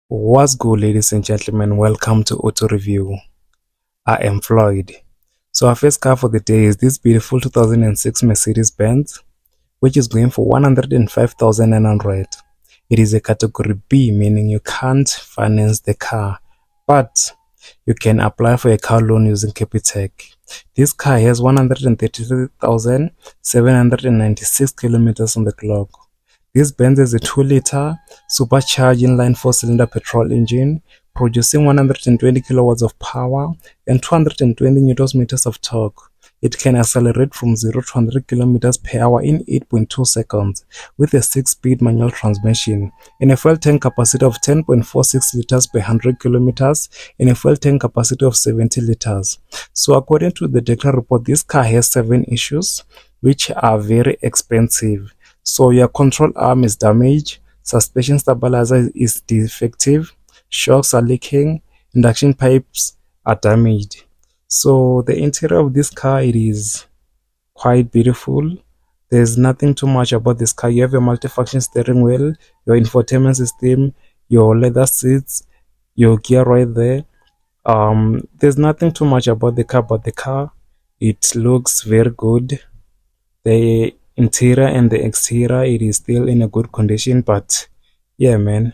What's good, ladies and gentlemen? Welcome to Auto Review. I am Floyd. So our first car for the day is this beautiful 2006 Mercedes-Benz, which is going for 105,900. It is a category B, meaning you can't finance the car, but you can apply for a car loan using Capitec. This car has 133,796 kilometers on the clock. This Benz is a 2-liter supercharged inline 4-cylinder petrol engine producing 120 kilowatts of power and 220 newton meters of torque. It can accelerate from 0 to 100 kilometers per hour in 8.2 seconds with a 6-speed manual transmission and a fuel tank capacity of 10.46 liters per 100 kilometers and a fuel tank capacity of 70 liters. So according to the Declar report, this car has 7 issues which are very expensive. So your control arm is damaged, suspension stabilizer is defective, shocks are leaking, induction pipes are damaged. So the interior of this car, it is quite beautiful. There's nothing too much about this car. You have a multifunction steering wheel, your infotainment system, your leather seats, your gear right there. There's nothing too much about the car, but the car, it looks very good. The interior and the exterior, it is still in a good condition, but yeah, man.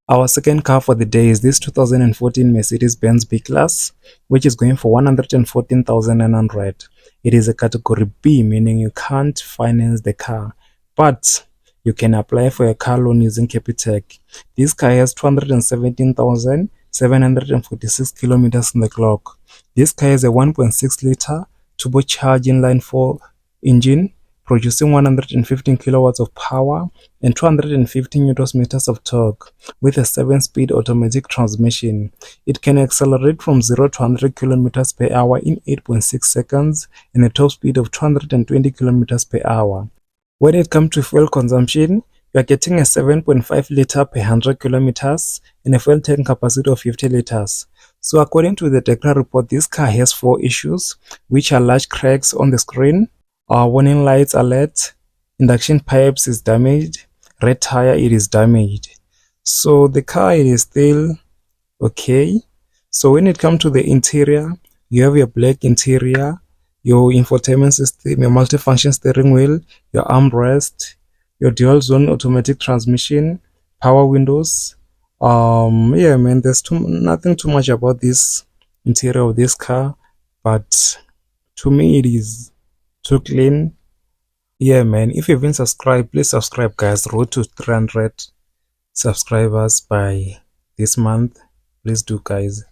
Our second car for the day is this 2014 Mercedes-Benz B-Class, which is going for 114,900. It is a category B, meaning you can't finance the car, but you can apply for a car loan using Capitec. This car has 217,746 kilometers on the clock. This car has a 1.6-liter turbocharged inline 4 engine producing 115 kilowatts of power and 250 newton meters of torque with a 7-speed automatic transmission. It can accelerate from 0 to 100 kilometers per hour in 8.6 seconds and a top speed of 220 kilometers per hour. When it comes to fuel consumption, you are getting a 7.5 liter per 100 kilometers and a fuel tank capacity of 50 liters. So according to the Declar report, this car has 4 issues, which are large cracks on the screen, warning lights alert, induction pipes is damaged, red tire, it is damaged. So the car, it is still okay. So when it comes to the interior, you have your black interior, your infotainment system, your multifunction steering wheel, your armrest, your dual zone automatic transmission, power windows. Yeah, man, there's nothing too much about this interior of this car, but to me it is too clean. Yeah, man, if you haven't subscribed, please subscribe, guys. Road to 300 subscribers by this month. Please do, guys,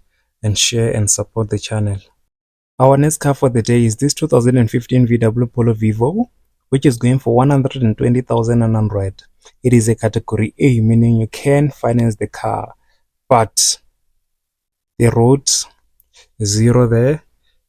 and share and support the channel. Our next car for the day is this 2015 VW Polo Vivo, which is going for 120,900. It is a category A, meaning you can finance the car, but the road is 0 there,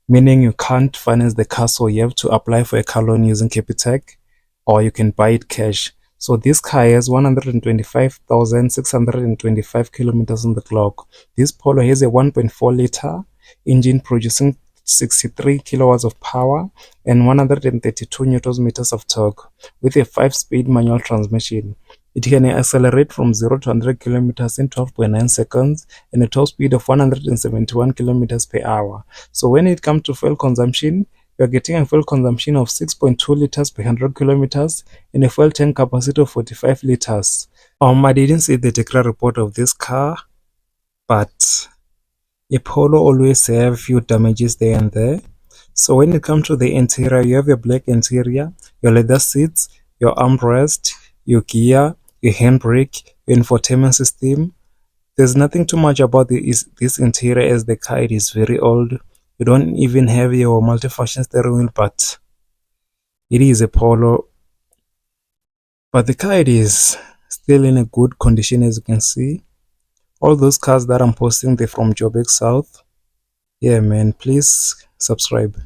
meaning you can't finance the car, so you have to apply for a car loan using Capitec, or you can buy it cash. So this car has 125,625 kilometers on the clock. This Polo has a 1.4 liter engine producing 63 kilowatts of power and 132 newton meters of torque with a 5-speed manual transmission. It can accelerate from 0 to 100 kilometers in 12.9 seconds and a top speed of 171 kilometers per hour. So when it comes to fuel consumption, you are getting a fuel consumption of 6.2 liters per 100 kilometers and a fuel tank capacity of 45 liters. I didn't see the Declar report of this car, but a Polo always have few damages there and there. So when it comes to the interior, you have your black interior, your leather seats, your armrest, your gear, your handbrake, your infotainment system. There's nothing too much about this interior, as the car, it is very old. You don't even have your multifunction steering wheel, but it is a Polo. But the car, it is still in a good condition, as you can see. All those cars that I'm posting, they're from Joburg South. Yeah, man, please subscribe.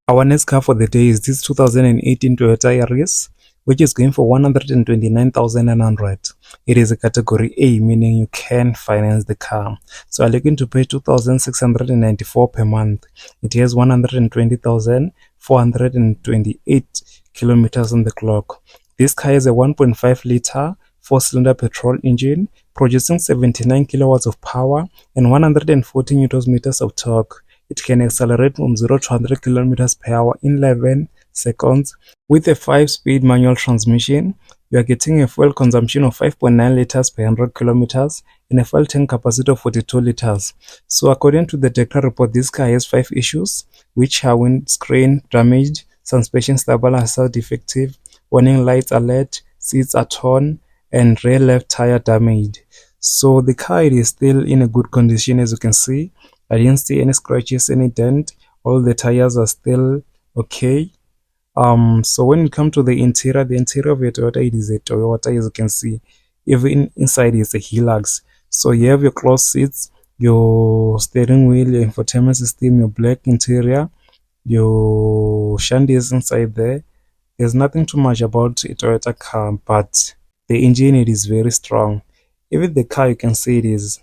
Our next car for the day is this 2018 Toyota Yaris, which is going for 129,900. It is a category A, meaning you can finance the car. So I'm looking to pay 2,694 per month. It has 120,428 kilometers on the clock. This car has a 1.5 liter 4-cylinder petrol engine producing 79 kilowatts of power and 140 newton meters of torque. It can accelerate from 0 to 100 kilometers per hour in 11 seconds. With a 5-speed manual transmission, you are getting a fuel consumption of 5.9 liters per 100 kilometers and a fuel tank capacity of 42 liters. So according to the Dekra report, this car has 5 issues, which are windscreen damaged, suspension stabilizer defective, warning lights alert, seats are torn, and rear left tire damaged. So the car is still in a good condition. As you can see, I didn't see any scratches, any dent. All the tires are still okay. So when it comes to the interior of a Toyota, it is a Toyota. As you can see, even inside is a Hilux. So you have your cloth seats, your steering wheel, your infotainment system, your black interior, your shandy is inside there. There's nothing too much about a Toyota car, but the engine, it is very strong. Even the car, you can see it is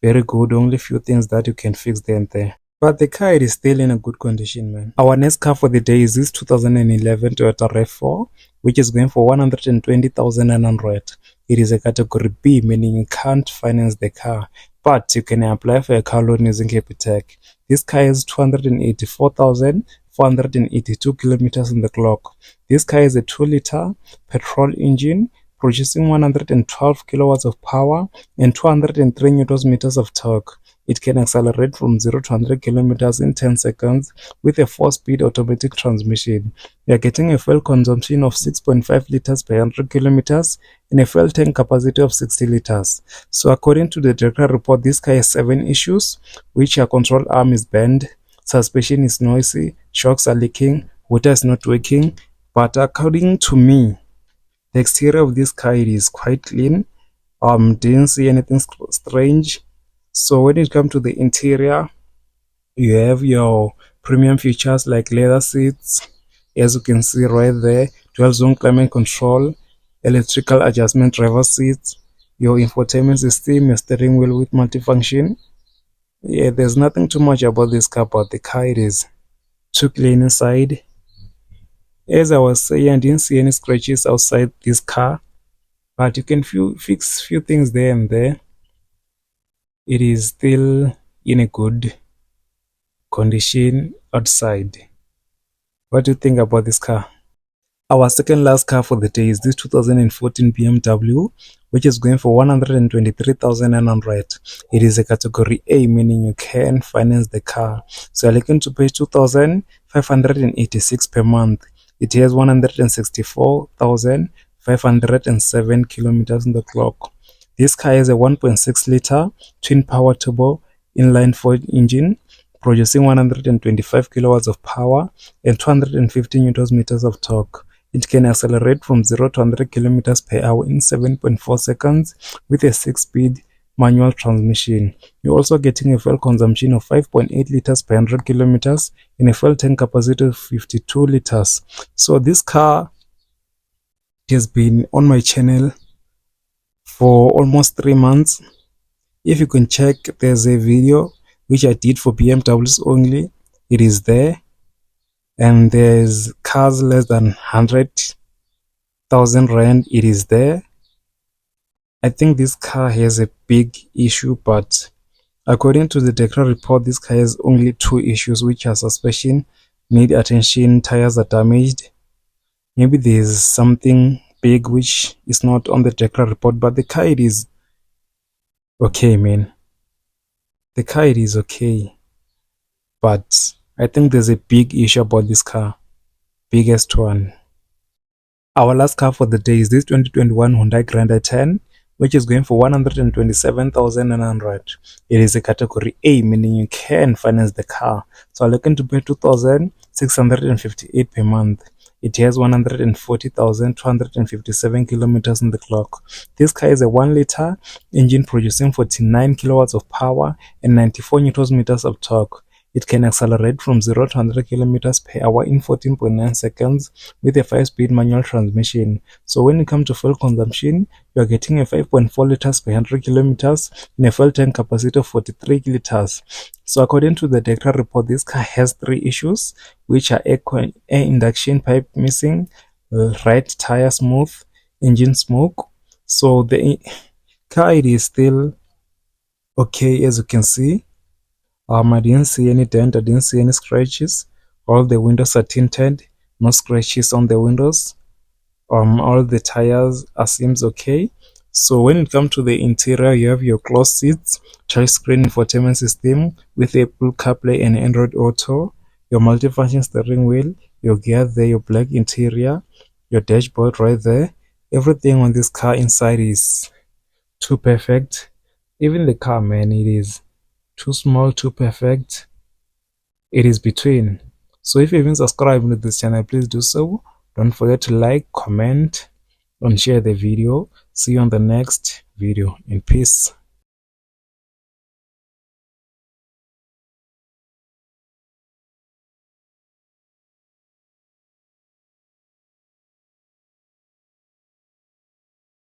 very good. Only few things that you can fix there and there, but the car, it is still in a good condition, man. Our next car for the day is this 2011 Toyota RAV4, which is going for 120,900. It is a category B, meaning you can't finance the car, but you can apply for a car loan using Capitec. This car has 284,482 kilometers on the clock. This car is a 2-liter petrol engine, producing 112 kilowatts of power and 203 newton meters of torque. It can accelerate from 0 to 100 kilometers in 10 seconds with a 4-speed automatic transmission. You are getting a fuel consumption of 6.5 liters per 100 kilometers and a fuel tank capacity of 60 liters. So according to the Dekra report, this car has 7 issues, which are control arm is bent, suspension is noisy, shocks are leaking, water is not working. But according to me, the exterior of this car, it is quite clean. Didn't see anything strange. So when it comes to the interior, you have your premium features like leather seats, as you can see right there, 12-zone climate control, electrical adjustment driver seats, your infotainment system, your steering wheel with multifunction. Yeah, there's nothing too much about this car, but the car, it is too clean inside. As I was saying, I didn't see any scratches outside this car, but you can fix few things there and there. It is still in a good condition outside. What do you think about this car? Our second last car for the day is this 2014 BMW, which is going for 123,900. It is a category A, meaning you can finance the car. So you're looking to pay 2,586 per month. It has 164,507 kilometers on the clock. This car has a 1.6 liter twin power turbo inline 4 engine, producing 125 kilowatts of power and 250 newton meters of torque. It can accelerate from 0 to 100 kilometers per hour in 7.4 seconds with a 6-speed manual transmission. You're also getting a fuel consumption of 5.8 liters per 100 kilometers and a fuel tank capacity of 52 liters. So this car has been on my channel for almost 3 months. If you can check, there's a video which I did for BMWs only. It is there, and there's cars less than 100,000 rand. It is there. I think this car has a big issue, but according to the Dekra report, this car has only 2 issues, which are suspension need attention, tires are damaged. Maybe there's something big which is not on the Dekra report, but the car, it is okay, man. The car, it is okay, but I think there's a big issue about this car, biggest one. Our last car for the day is this 2021 Hyundai Grand i10, which is going for 127,900. It is a category A, meaning you can finance the car. So I'm looking to pay 2,658 per month. It has 140,257 kilometers on the clock. This car is a 1-liter engine producing 49 kilowatts of power and 94 newton meters of torque. It can accelerate from 0 to 100 kilometers per hour in 14.9 seconds with a 5-speed manual transmission. So when it comes to fuel consumption, you are getting a 5.4 liters per 100 kilometers and a fuel tank capacity of 43 liters. So according to the Dekra report, this car has 3 issues, which are air induction pipe missing, right tire smooth, engine smoke. So the car, it is still okay. As you can see, I didn't see any dent, I didn't see any scratches. All the windows are tinted, no scratches on the windows. All the tires seems okay. So when it comes to the interior, you have your cloth seats, touchscreen infotainment system with Apple CarPlay and Android Auto, your multifunction steering wheel, your gear there, your black interior, your dashboard right there. Everything on this car inside is too perfect. Even the car, man, it is too small, too perfect. It is between. So if you haven't subscribed to this channel, please do so. Don't forget to like, comment, and share the video. See you on the next video. In peace.